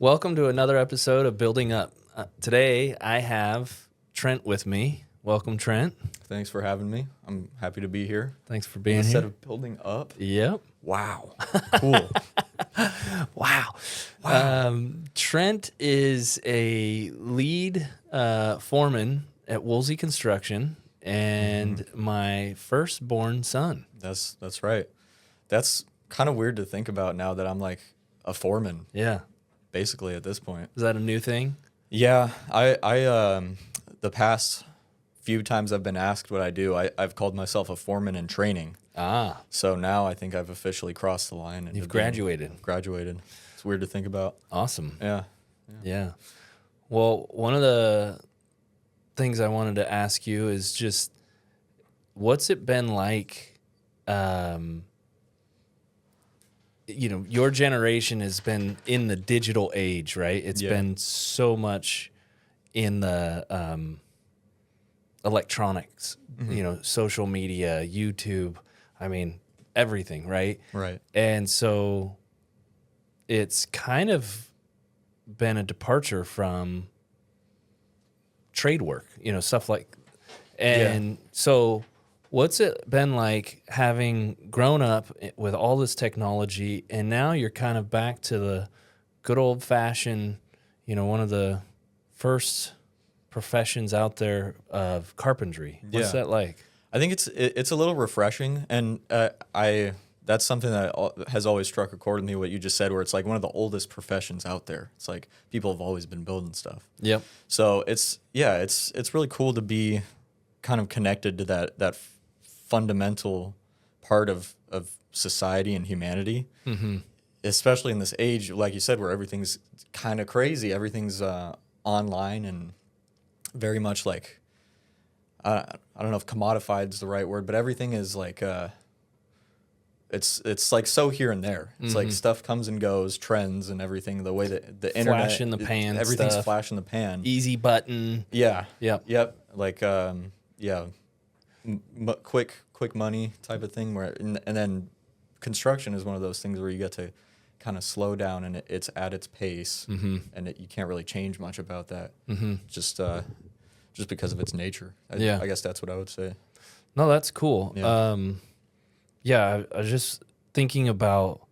Welcome to another episode of Building Up. Today, I have Trent with me. Welcome, Trent. Thanks for having me. I'm happy to be here. Thanks for being here. Instead of building up. Yep. Wow. Cool. Wow. Trent is a lead foreman at Woolsey Construction and my firstborn son. That's right. That's kind of weird to think about now that I'm like a foreman, Yeah. basically at this point. Is that a new thing? Yeah, I the past few times I've been asked what I do, I've called myself a foreman in training. Ah, So now I think I've officially crossed the line. you've graduated. Graduated. It's weird to think about. Awesome. Yeah. Yeah. Well, one of the things I wanted to ask you is just what's it been like? Your generation has been in the digital age, right? It's been so much in the electronics, social media, YouTube, everything, right? Right. And so it's kind of been a departure from trade work, stuff like, and so what's it been like having grown up with all this technology and now you're kind of back to the good old fashioned, one of the first professions out there of carpentry. What's that like? I think it's a little refreshing, and that's something that has always struck a chord with me. What you just said, where it's like one of the oldest professions out there. It's like people have always been building stuff. Yep. So it's really cool to be kind of connected to that fundamental part of society and humanity, especially in this age, like you said, where everything's kind of crazy. Everything's online and very much like. I don't know if commodified is the right word, but everything is like it's like so here and there. It's like stuff comes and goes, trends and everything. The way that the internet, Flash in the pan, everything's stuff. flash in the pan. Easy button. Yeah. Yep. Like quick money type of thing. Where and then construction is one of those things where you get to kind of slow down and it's at its pace, and you can't really change much about that. Just because of its nature. I guess that's what I would say. No, that's cool. Yeah. I was just thinking about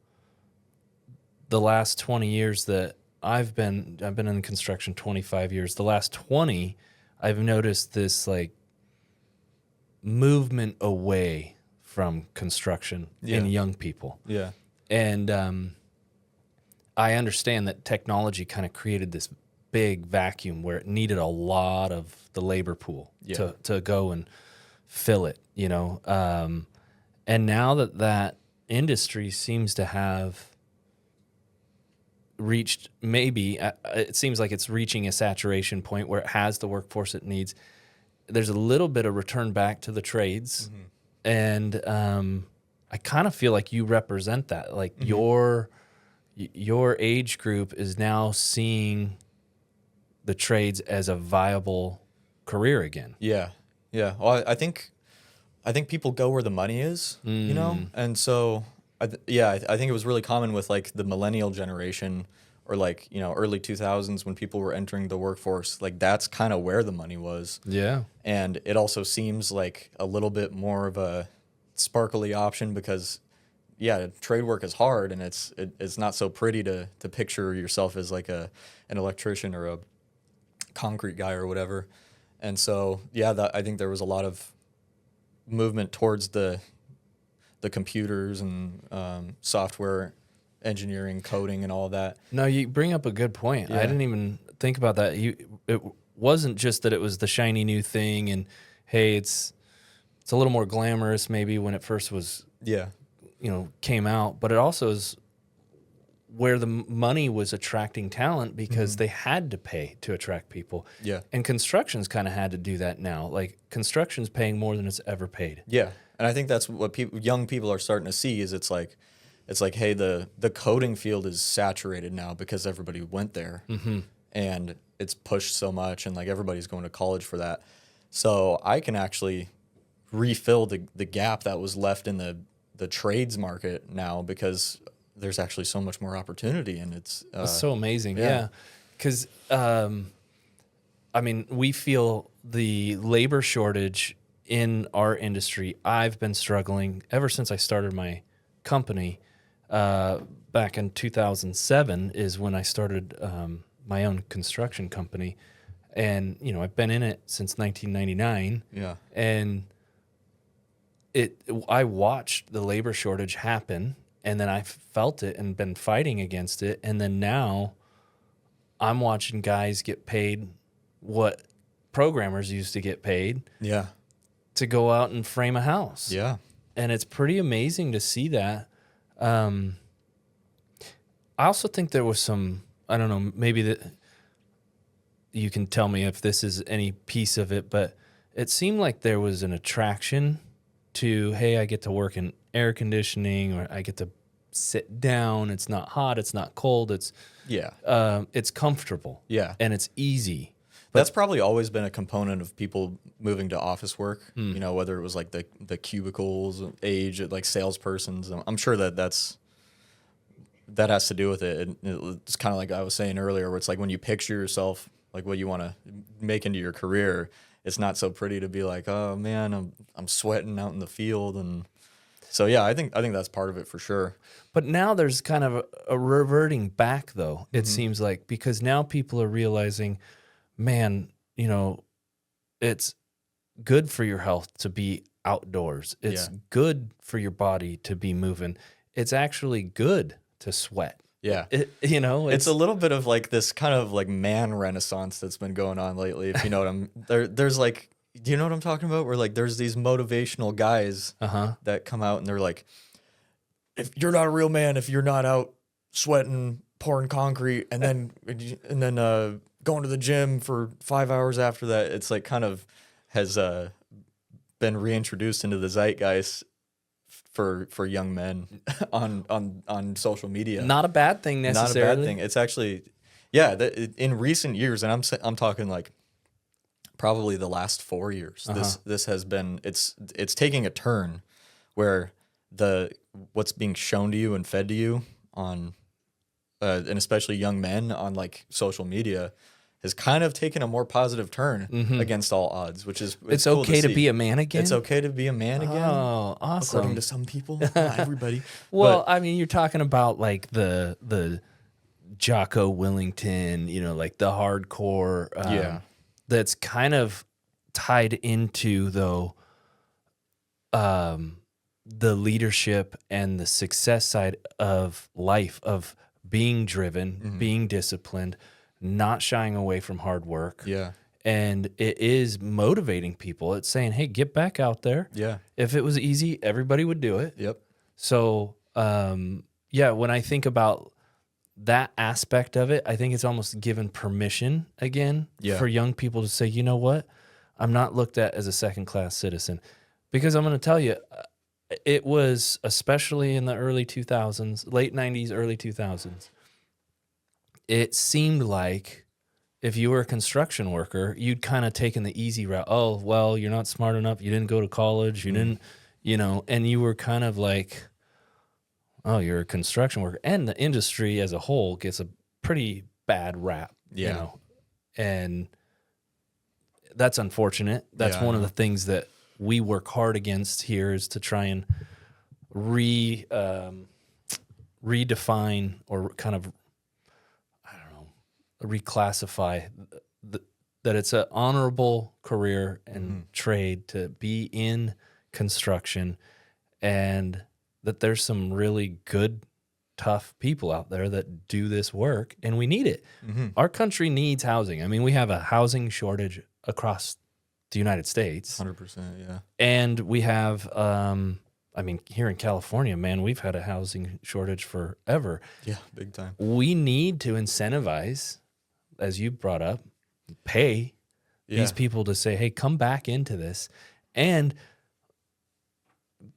the last 20 years that I've been in construction 25 years. The last 20, I've noticed this like movement away from construction in young people. Yeah. And I understand that technology kind of created this big vacuum where it needed a lot of the labor pool to go and fill it, and now that industry seems to have reached, maybe it seems like it's reaching a saturation point where it has the workforce it needs. There's a little bit of return back to the trades, and I kind of feel like you represent that. Like your age group is now seeing the trades as a viable career again. Yeah. Well, I think people go where the money is, and so I think it was really common with like the millennial generation or like early 2000s when people were entering the workforce. Like that's kind of where the money was. Yeah, and it also seems like a little bit more of a sparkly option because trade work is hard and it's not so pretty to picture yourself as like an electrician or a concrete guy or whatever. And so I think there was a lot of movement towards the computers and software engineering, coding and all of that. No, you bring up a good point. I didn't even think about that. It wasn't just that it was the shiny new thing and hey, it's a little more glamorous maybe when it first was came out, but it also is where the money was attracting talent because they had to pay to attract people. Yeah. And construction's kind of had to do that now. Like construction's paying more than it's ever paid. Yeah. And I think that's what young people are starting to see is it's like, hey, the coding field is saturated now because everybody went there and it's pushed so much and like everybody's going to college for that. So I can actually refill the gap that was left in the trades market now because there's actually so much more opportunity, and it's so amazing. yeah. Yeah. Because, I mean, we feel the labor shortage in our industry. I've been struggling ever since I started my company back in 2007 is when I started my own construction company. And, you know, I've been in it since 1999. Yeah. And I watched the labor shortage happen, and then I felt it and been fighting against it. And then now I'm watching guys get paid what programmers used to get paid Yeah. to go out and frame a house. Yeah. And it's pretty amazing to see that. I also think there was some, I don't know, maybe that you can tell me if this is any piece of it, but it seemed like there was an attraction to, hey, I get to work in air conditioning, or I get to sit down. It's not hot. It's not cold. It's comfortable. Yeah. And it's easy. That's probably always been a component of people moving to office work, you know, whether it was like the cubicles, age, like salespersons. I'm sure that has to do with it. It's kind of like I was saying earlier, where it's like when you picture yourself, like what you want to make into your career, it's not so pretty to be like, oh man, I'm sweating out in the field. And so, yeah, I think that's part of it for sure. But now there's kind of a reverting back, though, it seems like, because now people are realizing, man, you know, it's good for your health to be outdoors. It's good for your body to be moving. It's actually good to sweat. Yeah. You know, it's a little bit of like this kind of like man renaissance that's been going on lately. If you know what there's like, do you know what I'm talking about? Where like there's these motivational guys that come out and they're like, if you're not a real man, if you're not out sweating, pouring concrete, and then going to the gym for 5 hours after that, it's like kind of has been reintroduced into the zeitgeist for young men on social media. Not a bad thing necessarily. Not a bad thing. It's actually, yeah. In recent years, and I'm talking like probably the last 4 years. This has been it's taking a turn where what's being shown to you and fed to you on and especially young men on like social media has kind of taken a more positive turn against all odds, which is it's cool okay to see. be a man again. It's okay to be a man again. Oh, awesome! According to some people, not everybody. Well, I mean, you're talking about like the Jocko Willington, you know, like the hardcore. That's kind of tied into though, the leadership and the success side of life, of being driven, being disciplined, not shying away from hard work. Yeah. And it is motivating people. It's saying, hey, get back out there. Yeah. If it was easy, everybody would do it. Yep. So, when I think about that aspect of it, I think it's almost given permission again for young people to say, you know what? I'm not looked at as a second-class citizen. Because I'm going to tell you, it was, especially in the early 2000s, late 90s, early 2000s, it seemed like if you were a construction worker, you'd kind of taken the easy route. Oh, well, you're not smart enough. You didn't go to college. You didn't, you know, and you were kind of like, oh, you're a construction worker. And the industry as a whole gets a pretty bad rap, you know, and that's unfortunate. That's one of the things that we work hard against here is to try and redefine or kind of, reclassify that it's an honorable career and trade to be in construction, and that there's some really good, tough people out there that do this work, and we need it. Our country needs housing. I mean, we have a housing shortage across the United States. 100%, yeah. And we have, I mean, here in California, man, we've had a housing shortage forever. Yeah, big time. We need to incentivize, as you brought up, pay these people to say, hey, come back into this. And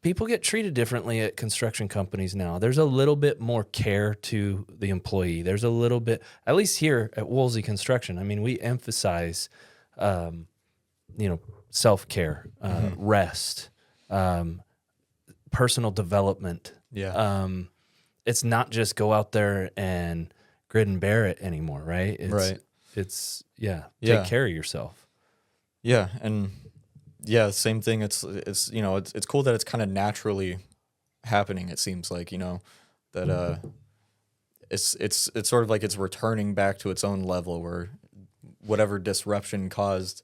people get treated differently at construction companies now. There's a little bit more care to the employee. There's a little bit, at least here at Woolsey Construction, I mean, we emphasize, self-care, rest, personal development. Yeah. it's not just go out there and grit and bear it anymore, right? Right. It's take Yeah. care of yourself. Yeah, and yeah, same thing. It's you know, it's cool that it's kind of naturally happening. It seems like, you know, that it's sort of like it's returning back to its own level where whatever disruption caused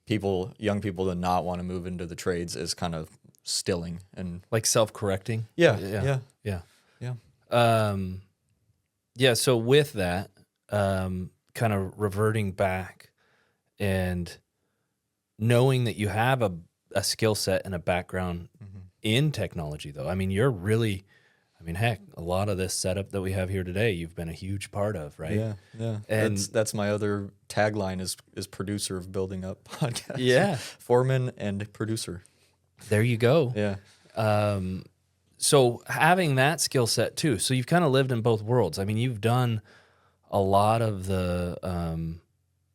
young people to not want to move into the trades is kind of stilling and Like self-correcting. yeah. Yeah. So with that, kind of reverting back and knowing that you have a skill set and a background in technology, though. I mean, heck, a lot of this setup that we have here today, you've been a huge part of, right? Yeah. And That's my other tagline is producer of Building Up podcast. Yeah. Foreman and producer. there you go. Yeah. So having that skill set too, so you've kind of lived in both worlds. I mean, you've done a lot of the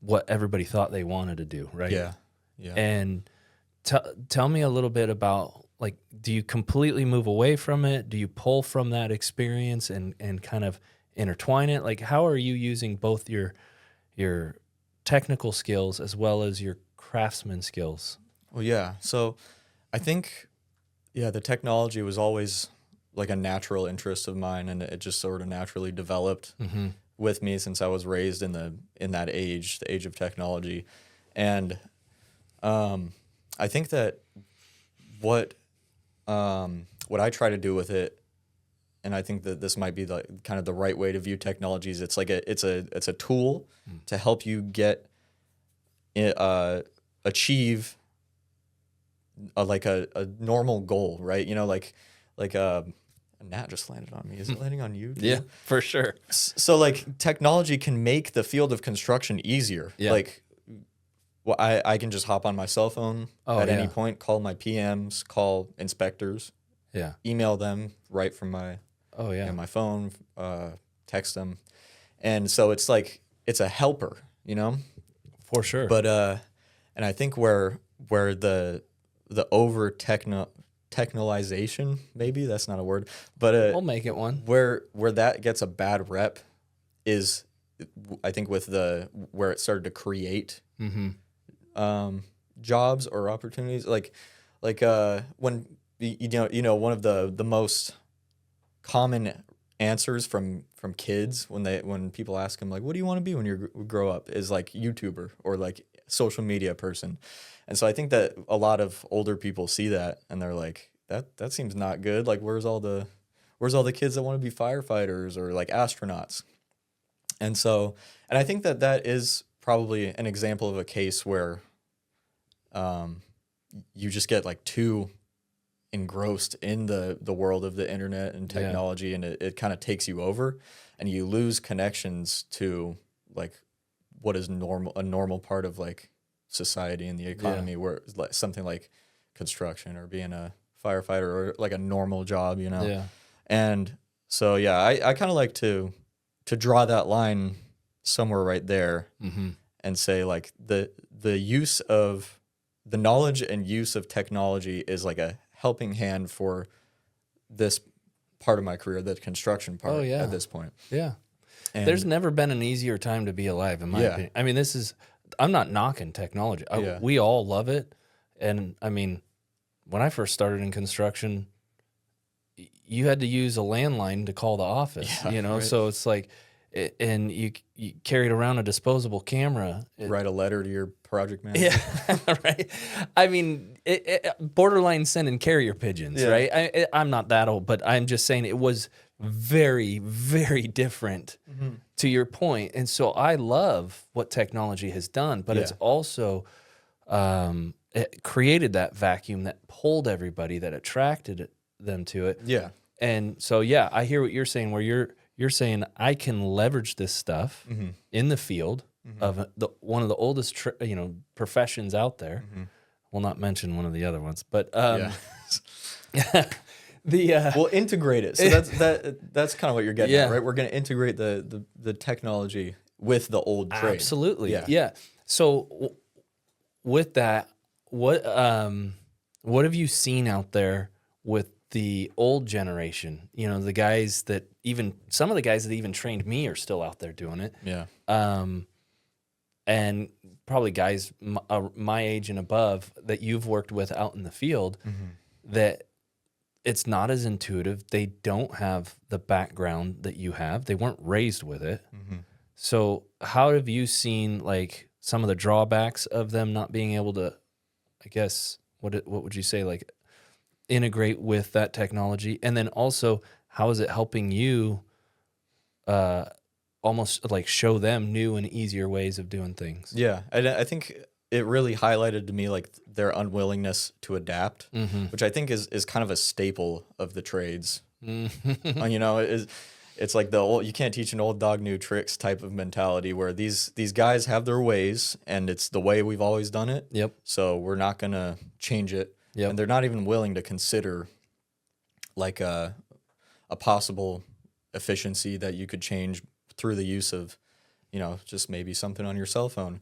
what everybody thought they wanted to do, right? Yeah. And tell me a little bit about, like, do you completely move away from it? Do you pull from that experience and kind of intertwine it? Like, how are you using both your technical skills as well as your craftsman skills? Well, yeah. So I think, the technology was always like a natural interest of mine, and it just sort of naturally developed with me since I was raised in that age, the age of technology. And I think that what I try to do with it, and I think that this might be the kind of the right way to view technologies. It's like it's a tool to help you achieve a normal goal, right? You know, like a gnat just landed on me. Is it landing on you too? Yeah, for sure. So like technology can make the field of construction easier. Yeah. Like, well, I can just hop on my cell phone at any point, call my PMs, call inspectors, email them right from my my phone, text them, and so it's like it's a helper, you know, for sure. But and I think where the over technolization, maybe that's not a word, but we'll make it one. Where that gets a bad rep is, I think, with where it started to create jobs or opportunities, like when one of the most common answers from kids when people ask them, like, what do you want to be when you grow up, is like YouTuber or like social media person. And so I think that a lot of older people see that and they're like, that seems not good. Like, where's all the kids that want to be firefighters or like astronauts? And I think that is probably an example of a case where you just get like too engrossed in the world of the internet and technology, and it kind of takes you over, and you lose connections to like what is a normal part of like society and the economy, where like something like construction or being a firefighter or like a normal job, you know? Yeah. And so, I kind of like to draw that line somewhere right there and say like the use of the knowledge and use of technology is like a helping hand for this part of my career, the construction part at this point. Yeah. And there's never been an easier time to be alive, in my opinion. I mean, I'm not knocking technology. We all love it. And I mean, when I first started in construction, you had to use a landline to call the office, you know? Right. So it's like, and you carried around a disposable camera. Write a letter to your project manager. Yeah, right. I mean, borderline sending carrier pigeons, right? I'm not that old, but I'm just saying it was very, very different to your point. And so I love what technology has done, but it's also it created that vacuum that pulled everybody, that attracted them to it. Yeah. And so, I hear what you're saying, where you're saying I can leverage this stuff in the field of one of the oldest professions out there. We'll not mention one of the other ones, but we'll integrate it. So that's kind of what you're getting at, right? We're going to integrate the technology with the old trade. Absolutely. Yeah. So with that, what have you seen out there with the old generation, you know, the guys that even some of the guys that even trained me are still out there doing it. Yeah. And probably guys my age and above that you've worked with out in the field that it's not as intuitive. They don't have the background that you have. They weren't raised with it. So how have you seen like some of the drawbacks of them not being able to, I guess, what would you say, like integrate with that technology? And then also, how is it helping you almost like show them new and easier ways of doing things? Yeah, I think it really highlighted to me like their unwillingness to adapt, which I think is kind of a staple of the trades. You know, it's like the old, you can't teach an old dog new tricks type of mentality where these guys have their ways and it's the way we've always done it. Yep. So we're not going to change it. Yep. And they're not even willing to consider like a possible efficiency that you could change through the use of, you know, just maybe something on your cell phone.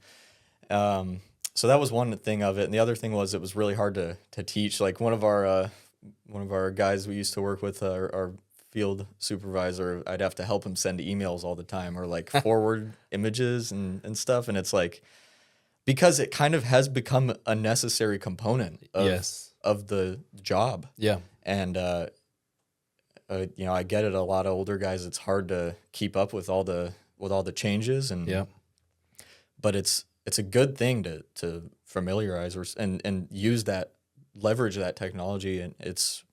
So that was one thing of it. And the other thing was it was really hard to teach. Like one of our guys we used to work with, our field supervisor, I'd have to help him send emails all the time or like forward images and stuff. And it's like, because it kind of has become a necessary component of the job. Yeah. And, you know, I get it. A lot of older guys, it's hard to keep up with all the changes and, but it's a good thing to familiarize and use that, leverage that technology. And it's,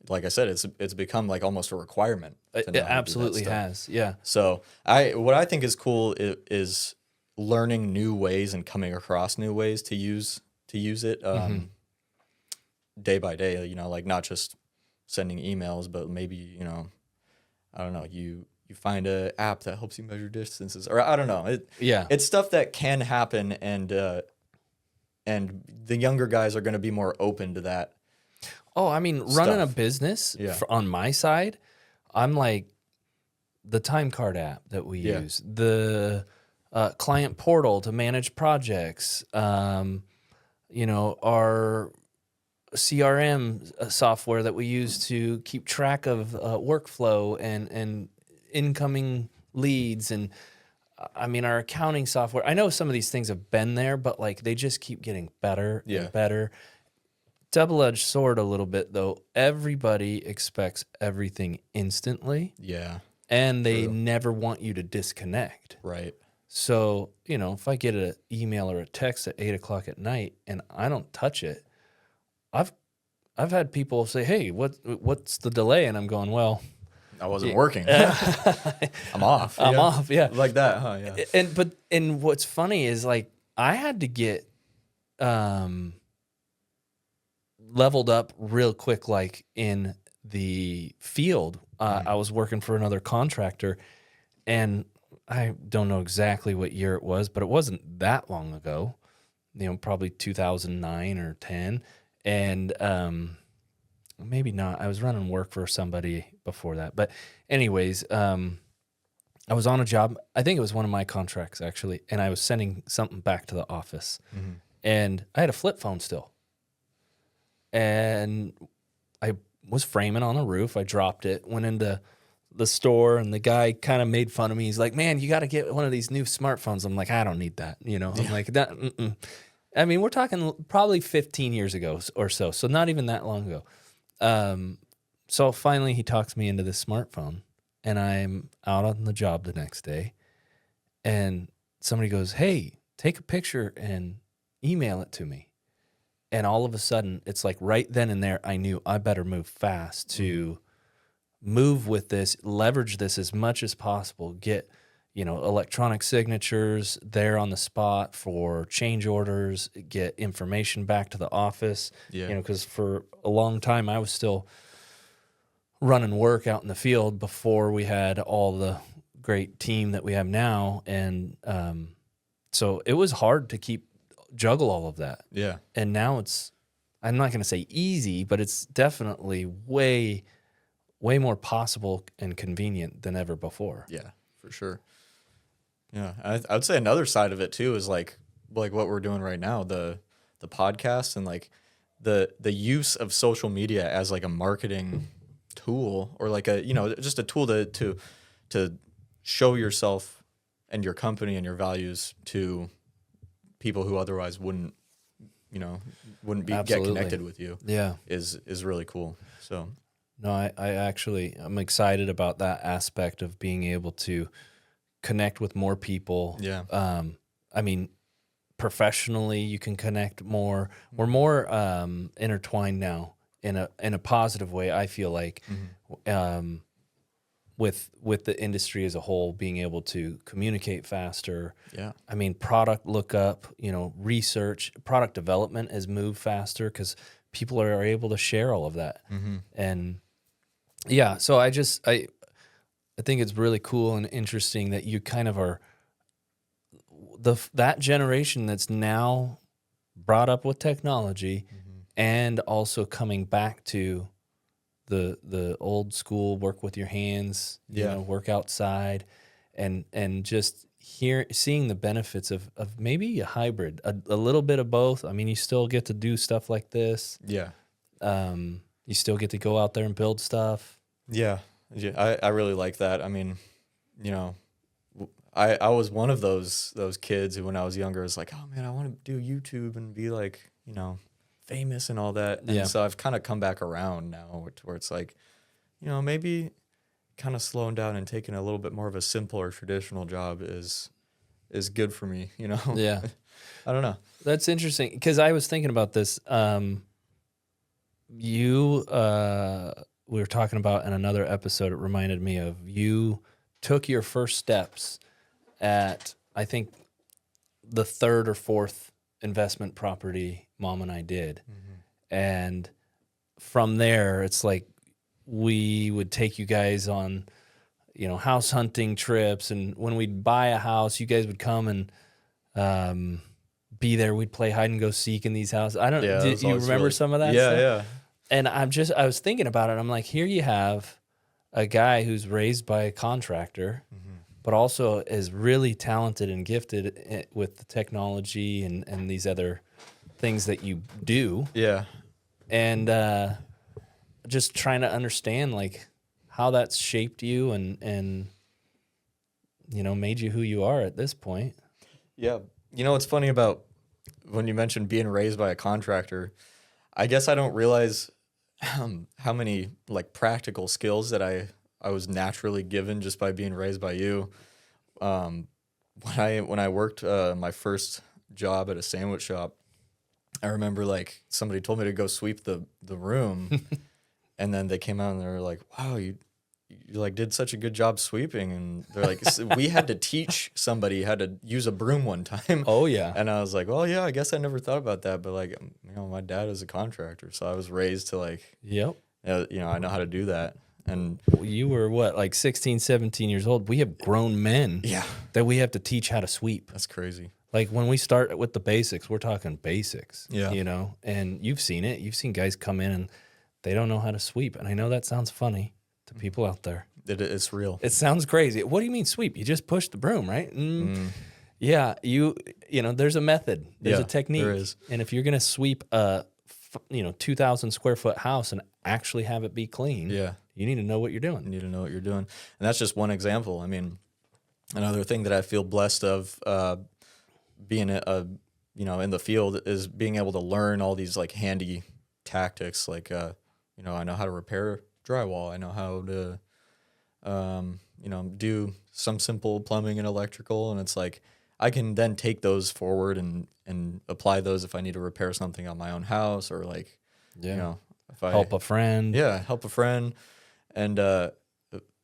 like I said, it's become like almost a requirement. It absolutely has. Yeah. So what I think is cool is learning new ways and coming across new ways to use it day by day, you know, like not just sending emails, but maybe, you know, I don't know, you find a app that helps you measure distances, or I don't know. It's stuff that can happen, and the younger guys are going to be more open to that. Oh, I mean, running a business on my side, I'm like the time card app that we use, the client portal to manage projects, you know, our CRM software that we use to keep track of workflow and incoming leads. And I mean, our accounting software, I know some of these things have been there, but like they just keep getting better and better. Double-edged sword a little bit though. Everybody expects everything instantly. Yeah. And they never want you to disconnect. Right. So, you know, if I get an email or a text at 8:00 at night and I don't touch it, I've had people say, "Hey, what's the delay?" And I'm going, "Well, I wasn't working. I'm off. I'm off." Yeah, like that, huh? Yeah. And what's funny is like I had to get leveled up real quick, like in the field. I was working for another contractor, and I don't know exactly what year it was, but it wasn't that long ago. You know, probably 2009 or 10. And maybe not. I was running work for somebody before that. But anyways, I was on a job. I think it was one of my contracts, actually. And I was sending something back to the office. And I had a flip phone still. And I was framing on the roof. I dropped it, went into the store, and the guy kind of made fun of me. He's like, "Man, you got to get one of these new smartphones." I'm like, "I don't need that." You know, I'm like, that. I mean, we're talking probably 15 years ago or so not even that long ago. So finally he talks me into this smartphone, and I'm out on the job the next day, and somebody goes, "Hey, take a picture and email it to me." And all of a sudden, it's like right then and there, I knew I better move fast to move with this, leverage this as much as possible, get, you know, electronic signatures there on the spot for change orders, get information back to the office. You know, because for a long time I was still running work out in the field before we had all the great team that we have now. And so it was hard to juggle all of that. Yeah. And now it's, I'm not going to say easy, but it's definitely way more possible and convenient than ever before. Yeah, for sure. Yeah, I would say another side of it too is like what we're doing right now, the podcast, and like the use of social media as like a marketing tool, or like a, just a tool to show yourself and your company and your values to people who otherwise wouldn't get Absolutely. connected with you, Yeah. is really cool. So No, I'm excited about that aspect of being able to connect with more people. yeah. I mean, professionally, you can connect more. We're more intertwined now in a positive way. I feel like with the industry as a whole, being able to communicate faster. Yeah. I mean, product lookup, research, product development has moved faster because people are able to share all of that. And yeah, so I think it's really cool and interesting that you kind of are that generation that's now brought up with technology and also coming back to the old school, work with your hands, work outside, and just seeing the benefits of maybe a hybrid, a little bit of both. I mean, you still get to do stuff like this. Yeah. You still get to go out there and build stuff. Yeah. I really like that. I mean, I was one of those kids who, when I was younger, was like, oh man, I want to do YouTube and be like, famous and all that. And so I've kind of come back around now where it's like, maybe kind of slowing down and taking a little bit more of a simpler traditional job is good for me, Yeah. I don't know. That's interesting because I was thinking about this. We were talking about in another episode, it reminded me of you took your first steps at, I think, the third or fourth investment property Mom and I did. And from there, it's like we would take you guys on, house hunting trips. And when we'd buy a house, you guys would come and be there. We'd play hide and go seek in these houses. I don't know. Did you remember some of that stuff? Yeah. And I was thinking about it. I'm like, here you have a guy who's raised by a contractor, but also is really talented and gifted with the technology and these other things that you do. Yeah. And just trying to understand like how that's shaped you and made you who you are at this point. Yeah. What's funny about when you mentioned being raised by a contractor, I guess I don't realize how many like practical skills that I was naturally given just by being raised by you. When I worked my first job at a sandwich shop, I remember like somebody told me to go sweep the room, and then they came out and they were like, "Wow, you like did such a good job sweeping," and they're like, "We had to teach somebody how to use a broom one time." Oh yeah. And I was like, "Well, yeah, I guess I never thought about that, but like, my dad is a contractor, so I was raised to like, Yep. I know how to do that." And you were what, like 16, 17 years old? We have grown men that we have to teach how to sweep. That's crazy. Like when we start with the basics, we're talking basics, Yeah. and you've seen it. You've seen guys come in and they don't know how to sweep. And I know that sounds funny to people out there. It's real. It sounds crazy. What do you mean sweep? You just push the broom, right? Yeah, there's a method. There's a technique. There is. And if you're going to sweep a 2,000 square foot house and actually have it be clean, you need to know what you're doing. You need to know what you're doing. And that's just one example. I mean, another thing that I feel blessed of being in the field is being able to learn all these like handy tactics. Like, I know how to repair drywall. I know how to, do some simple plumbing and electrical. And it's like, I can then take those forward and apply those if I need to repair something on my own house, or like, if I help a friend. Yeah, help a friend. And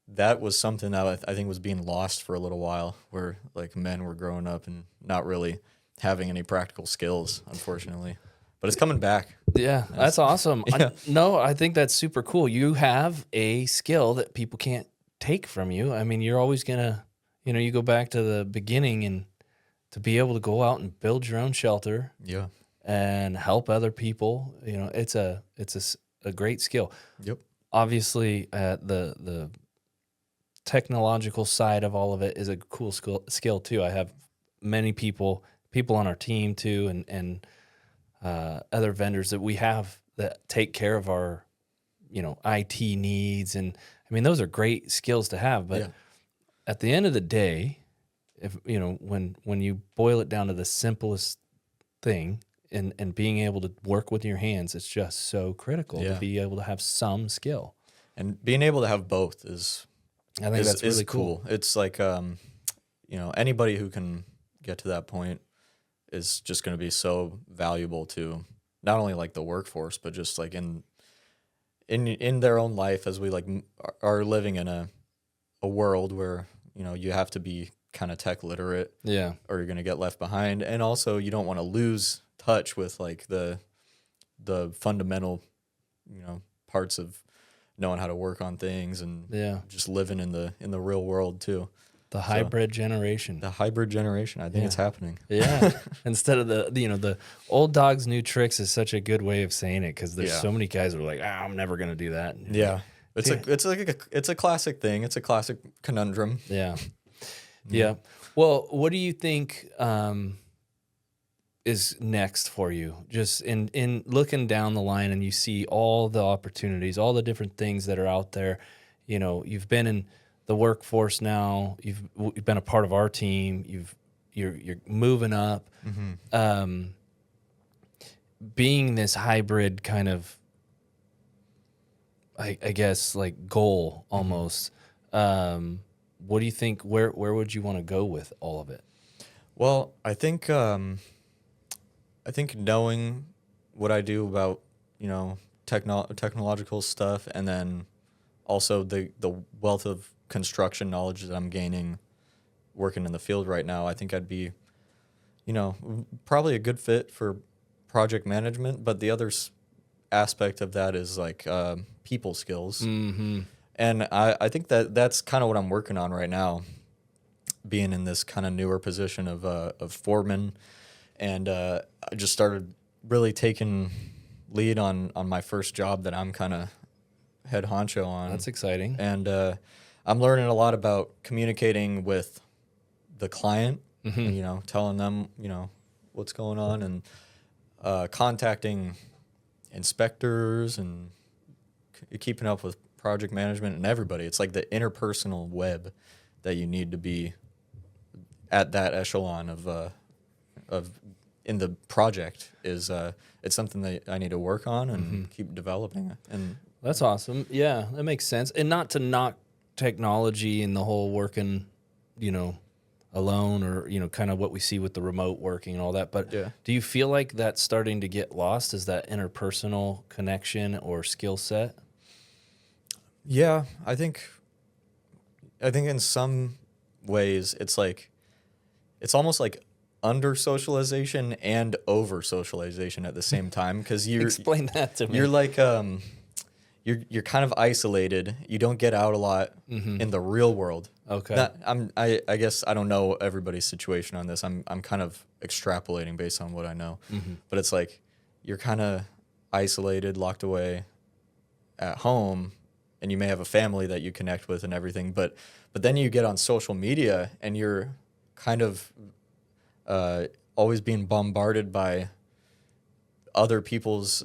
that was something that I think was being lost for a little while, where like men were growing up and not really having any practical skills, unfortunately. But it's coming back. Yeah, that's awesome. Yeah. I think that's super cool. You have a skill that people can't take from you. I mean, you're always going to, you go back to the beginning, and to be able to go out and build your own shelter and help other people, it's a great skill. Yep. Obviously, the technological side of all of it is a cool skill too. I have many people on our team too, and other vendors that we have that take care of our, IT needs. And I mean, those are great skills to have, but Yeah. at the end of the day, if, when you boil it down to the simplest thing and being able to work with your hands, it's just so critical to Yeah. be able to have some skill. And being able to have both is I think that's really cool. It's like, anybody who can get to that point is just going to be so valuable to not only like the workforce, but just like in their own life, as we like are living in a world where, you have to be kind of tech literate, Yeah. or you're going to get left behind. And also you don't want to lose touch with like the fundamental, parts of knowing how to work on things and just living in the real world too. The hybrid generation. The hybrid generation. I think it's happening. Yeah. Instead of the old dog's new tricks is such a good way of saying it, because there's so many guys who are like, I'm never going to do that. Yeah. It's a classic thing. It's a classic conundrum. Yeah. Yeah. Well, what do you think is next for you? Just in looking down the line, and you see all the opportunities, all the different things that are out there. You've been in the workforce now. You've been a part of our team. You're moving up. Mm-hmm. Being this hybrid kind of, I guess, like goal almost. What do you think? Where would you want to go with all of it? Well, I think knowing what I do about technological stuff, and then also the wealth of construction knowledge that I'm gaining working in the field right now, I think I'd be, probably a good fit for project management. But the other aspect of that is like people skills. Mm-hmm. And I think that's kind of what I'm working on right now, being in this kind of newer position of foreman. And I just started really taking lead on my first job that I'm kind of head honcho on. That's exciting. And I'm learning a lot about communicating with the client, Mm-hmm. telling them, what's going on, and contacting inspectors and keeping up with project management and everybody. It's like the interpersonal web that you need to be at that echelon of in the project is it's something that I need to work on and keep developing. And That's awesome. Yeah, that makes sense. And not to knock technology and the whole working, alone, or, kind of what we see with the remote working and all that. But do you feel like that's starting to get lost? Is that interpersonal connection or skill set? yeah, I think in some ways it's almost like under socialization and over socialization at the same time, because Explain that to me. you're like you're kind of isolated. You don't get out a lot in the real world. Okay. I guess I don't know everybody's situation on this. I'm kind of extrapolating based on what I know. But it's like you're kind of isolated, locked away at home, and you may have a family that you connect with and everything. But then you get on social media and you're kind of always being bombarded by other people's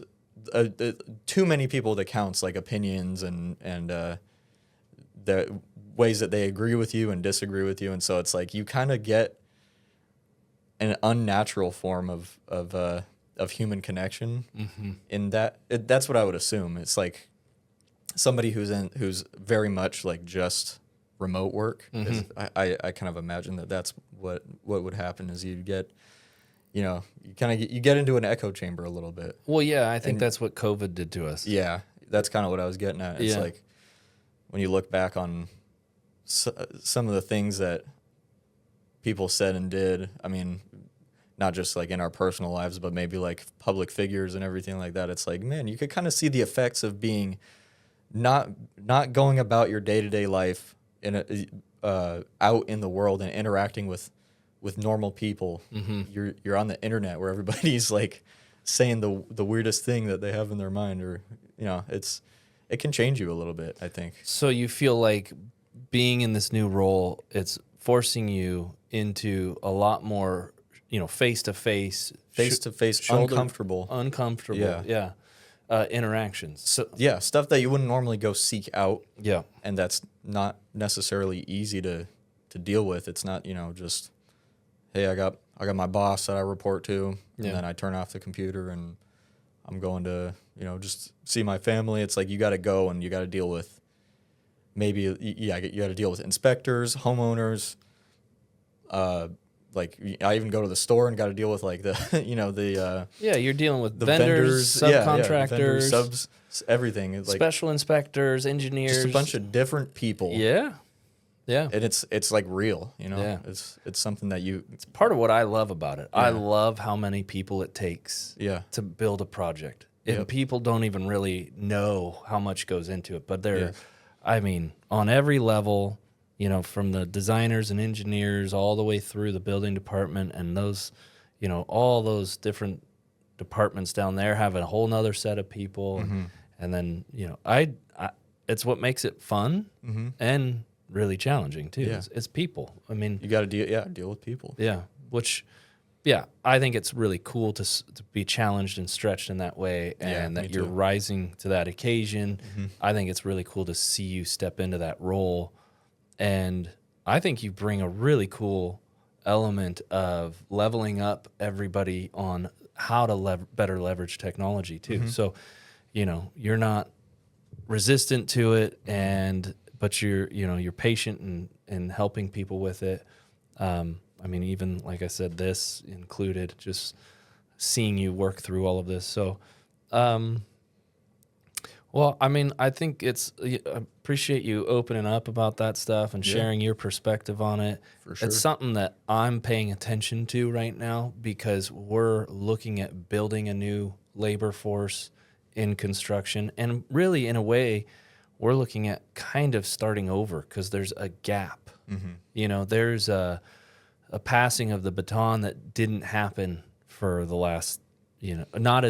too many people that counts, like opinions and the ways that they agree with you and disagree with you. And so it's like you kind of get an unnatural form of human connection in that. That's what I would assume. It's like somebody who's very much like just remote work. I kind of imagine that's what would happen is you get, you get into an echo chamber a little bit. Well, yeah, I think that's what COVID did to us. Yeah, that's kind of what I was getting at. It's like when you look back on some of the things that people said and did, I mean, not just like in our personal lives, but maybe like public figures and everything like that. It's like, man, you could kind of see the effects of being not going about your day-to-day life out in the world and interacting with normal people. You're on the internet where everybody's like saying the weirdest thing that they have in their mind, or it can change you a little bit, I think. So you feel like being in this new role, it's forcing you into a lot more face to face, uncomfortable, interactions. So yeah, stuff that you wouldn't normally go seek out. yeah, And that's not necessarily easy to deal with. It's not, just, hey, I got my boss that I report to, and then I turn off the computer and I'm going to, just see my family. It's like you got to go and you got to deal with you got to deal with inspectors, homeowners. Like I even go to the store and got to deal with like the you're dealing with the vendors, subcontractors, vendors, subs, everything. It's like special inspectors, engineers, just a bunch of different people. Yeah. And it's like real, Yeah. It's something that It's part of what I love about it. I love how many people it takes to build a project. And people don't even really know how much goes into it. But on every level, from the designers and engineers all the way through the building department and those, all those different departments down there have a whole nother set of people. And then, I it's what makes it fun and really challenging too. Yeah. It's people. I mean, you got to deal with people. Yeah, which, I think it's really cool to be challenged and stretched in that way, and that you're rising to that occasion. I think it's really cool to see you step into that role, and I think you bring a really cool element of leveling up everybody on how to better leverage technology too. So, you're not resistant to it, but you're patient in helping people with it. Even like I said, this included just seeing you work through all of this. So, I think I appreciate you opening up about that stuff and sharing your perspective on it. For sure. It's something that I'm paying attention to right now because we're looking at building a new labor force in construction. And really, in a way, we're looking at kind of starting over because there's a gap. There's a passing of the baton that didn't happen for the last, not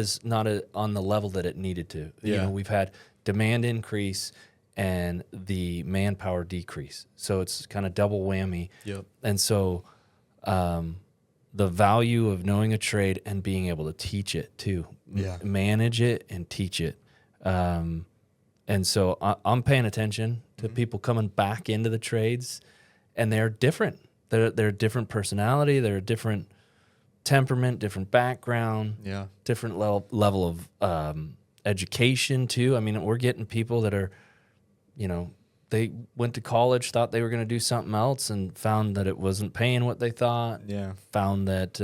on the level that it needed to. We've had demand increase and the manpower decrease. So it's kind of double whammy. Yep. And so the value of knowing a trade and being able to teach it too, manage it and teach it. And so I'm paying attention to people coming back into the trades, and they're different. They're a different personality. They're a different temperament, different background, different level of education too. We're getting people that are, they went to college, thought they were going to do something else, and found that it wasn't paying what they thought. Yeah. Found that,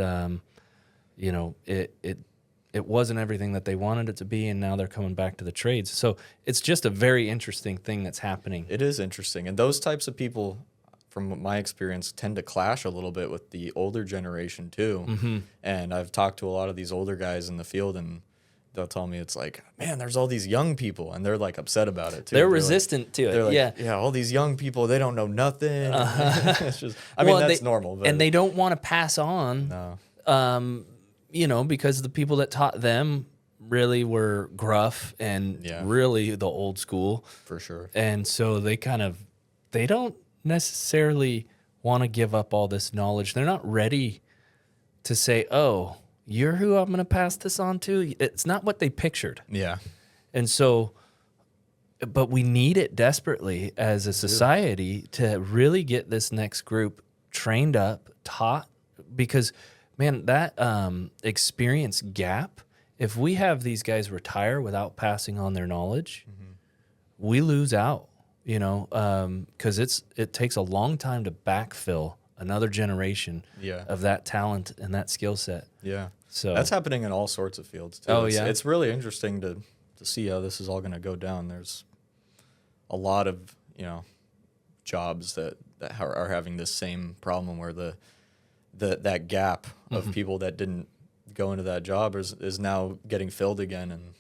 it wasn't everything that they wanted it to be, and now they're coming back to the trades. So it's just a very interesting thing that's happening. It is interesting. And those types of people, from my experience, tend to clash a little bit with the older generation too. And I've talked to a lot of these older guys in the field, and they'll tell me it's like, man, there's all these young people, and they're like upset about it too. They're resistant to it. They're like, yeah, all these young people, they don't know nothing. It's just, that's normal. But and they don't want to pass on. No. Because the people that taught them really were gruff and really the old school. For sure. And so they don't necessarily want to give up all this knowledge. They're not ready to say, oh, you're who I'm going to pass this on to. It's not what they pictured. Yeah. And so, but we need it desperately as a society to really get this next group trained up, taught, because man, that experience gap, if we have these guys retire without passing on their knowledge, we lose out, because it takes a long time to backfill another generation of that talent and that skill set. Yeah. So that's happening in all sorts of fields too. Oh, It's really interesting to see how this is all going to go down. There's a lot of, jobs that are having this same problem where that gap of people that didn't go into that job is now getting filled again, and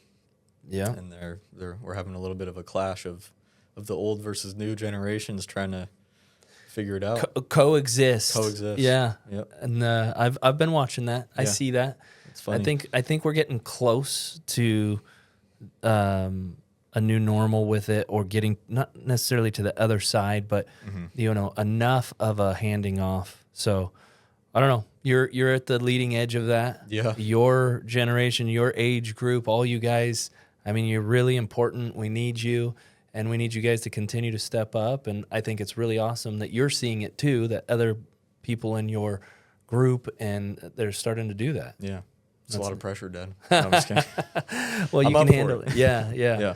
we're having a little bit of a clash of the old versus new generations trying to figure it out. Coexist. Yeah. Yep. And I've been watching that. I see that. It's funny. I think we're getting close to a new normal with it, or getting not necessarily to the other side, but enough of a handing off. So I don't know. You're at the leading edge of that. Yeah. Your generation, your age group, all you guys. I mean, you're really important. We need you, and we need you guys to continue to step up. And I think it's really awesome that you're seeing it too. That other people in your group and they're starting to do that. Yeah. It's a lot of pressure, Dad. No, I'm just kidding. Well, you I'm can up handle for it. Yeah. Yeah.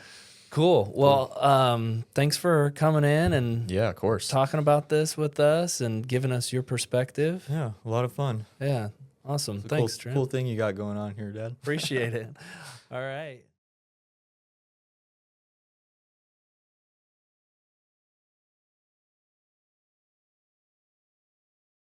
Cool. Well, thanks for coming in and Yeah, of course. talking about this with us and giving us your perspective. Yeah, a lot of fun. Yeah. Awesome. Thanks, Trent. Cool thing you got going on here, Dad. Appreciate it. All right.